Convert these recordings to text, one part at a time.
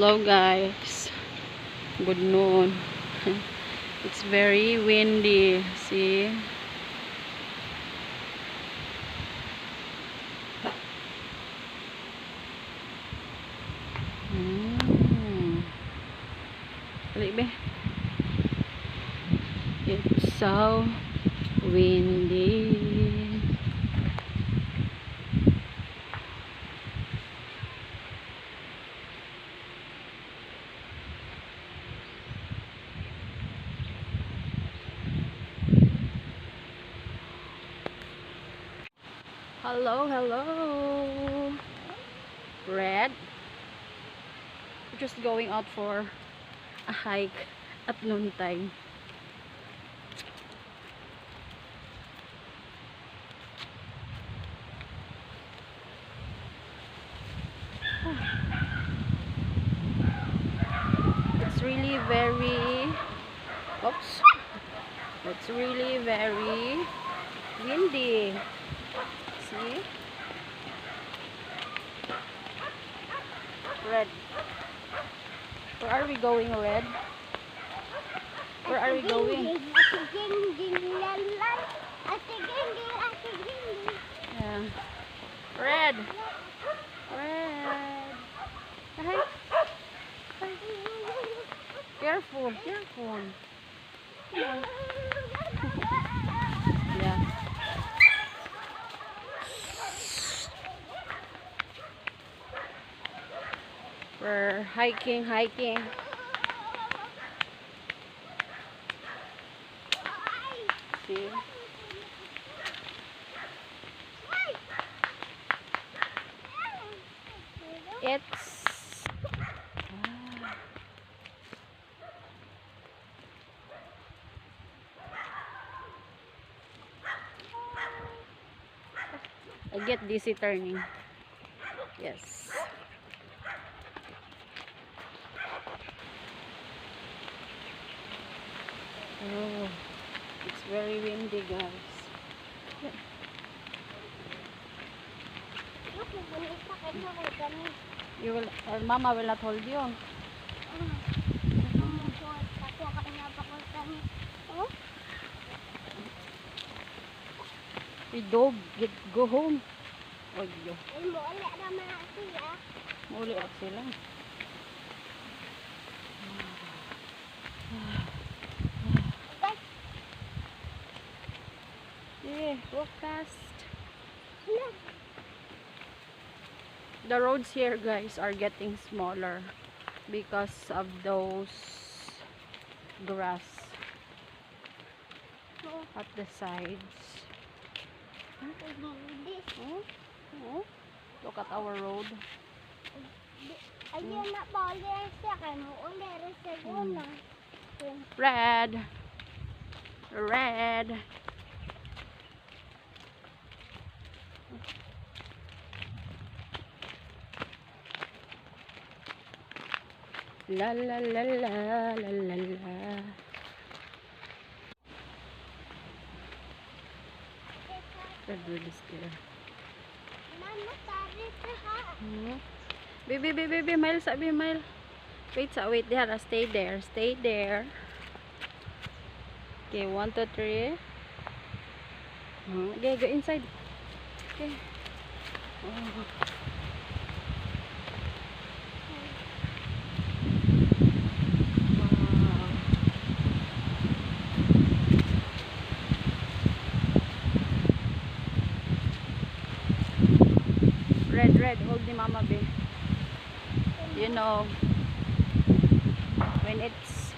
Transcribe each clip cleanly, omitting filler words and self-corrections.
Hello guys, good noon. It's very windy, see? Dali be. It's so windy. Hello, hello. Red. We're just going out for a hike at noontime. It's really very, oops, it's really very windy. See? Red. Where are we going, Red? Where are we going? Ate Ging2x. Yeah. Red. Red. Hi. Hi. Careful, careful. Yeah. Yeah. We're hiking. See? It's I get dizzy turning. Yes. Oh, it's very windy, guys. You will, Mama will not hold you. Hey, dog, go home. Oh, yo. Muli at sila. Yeah, walk fast. The roads here, guys, are getting smaller because of those grass at the sides. Oh, look at our road. Red. Red. La la la la la la la. Red really scared. Baby, Mile, sabi Mile. Wait, there. Stay there. Okay, 1, 2, 3. Okay, go inside. Okay. Oh. Red, hold the mama be. You know, when it's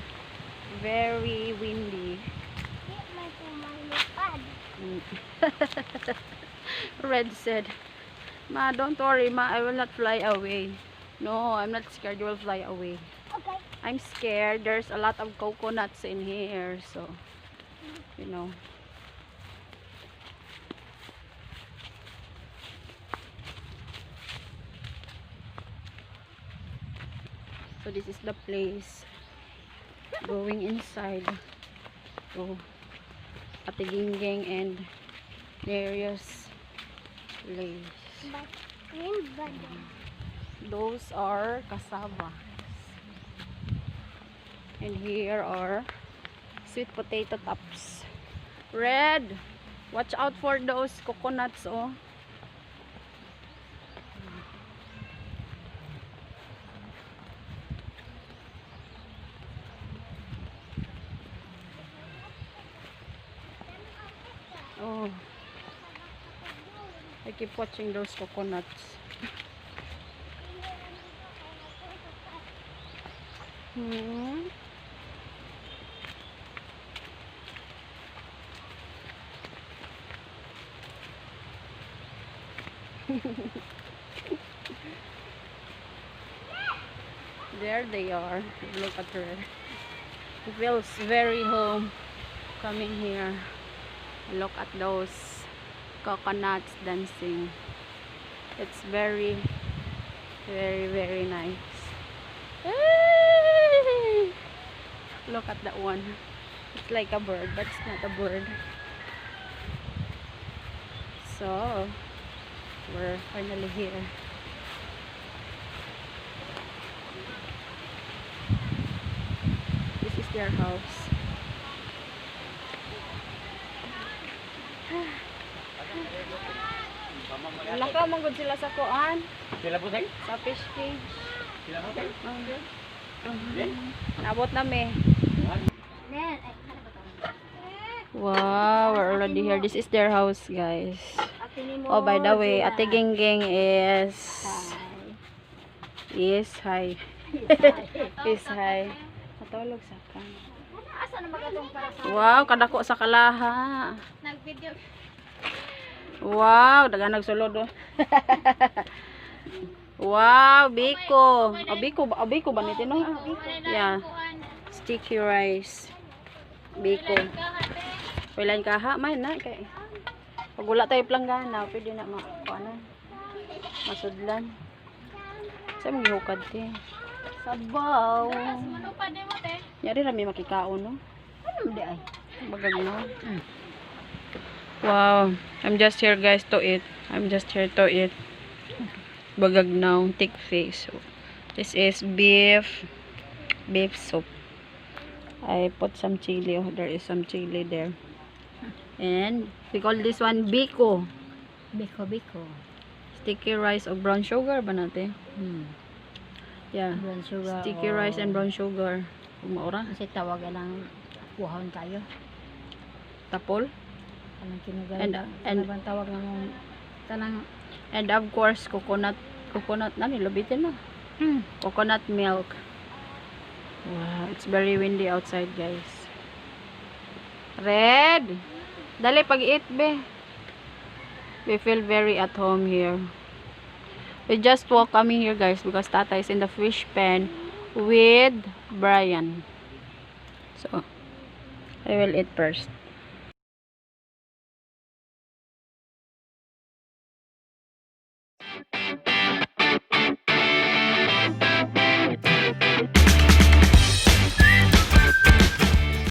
very windy. Red said, Ma, don't worry, Ma, I will not fly away. No, I'm not scared you will fly away. Okay. I'm scared. There's a lot of coconuts in here, so, you know. So this is the place. Going inside. So, Ate Ging2x and various place. But Those are cassava. And here are sweet potato tops. Red, watch out for those coconuts, oh. Oh, I keep watching those coconuts. There they are. Look at her. It feels very home coming here. Look at those coconuts dancing. It's very, very, very nice. Hey! Look at that one. It's like a bird, but it's not a bird. So, we're finally here. This is their house. Lakaw man gud sila sa kuan. Sila po say? Sa fish cage. Sila po say? Nabot na me. Wow, we're already here. This is their house, guys. Oh, by the way, Ate Ging2x hi. Is hi. Matulog sa kan. Wow, kadako sa kalaha. Nag-video. Wow, daga nagsulod oh. Wow, biko. Biko ba nito no? Yeah. Sticky rice. Biko. Pailan kaha man na kay. Pag wala tayo planggana, pwede na ano? Masudlan. Sa mga hukad ti. Sabaw. Ano pa din mo te? Yari rami makikaon no. Ano di ay? Bagag no. Wow, I'm just here guys to eat. I'm just here to eat. Bagag now, thick fish. This is beef soup. I put some chili. Oh, there is some chili there. And we call this one biko. Biko. Sticky rice or brown sugar ba natin? Yeah. Brown sugar. Sticky rice and brown sugar. Umaura. Kasi tawagan lang kuhon tayo. Tapol. Anong kinugal. And tawag ng tanang. And of course, coconut na nilabitin na. Coconut milk. Wow, it's very windy outside, guys. Red, dali pag-eat be. We feel very at home here. We just walk coming here, guys, because Tata is in the fish pen with Brian. So, I will eat first.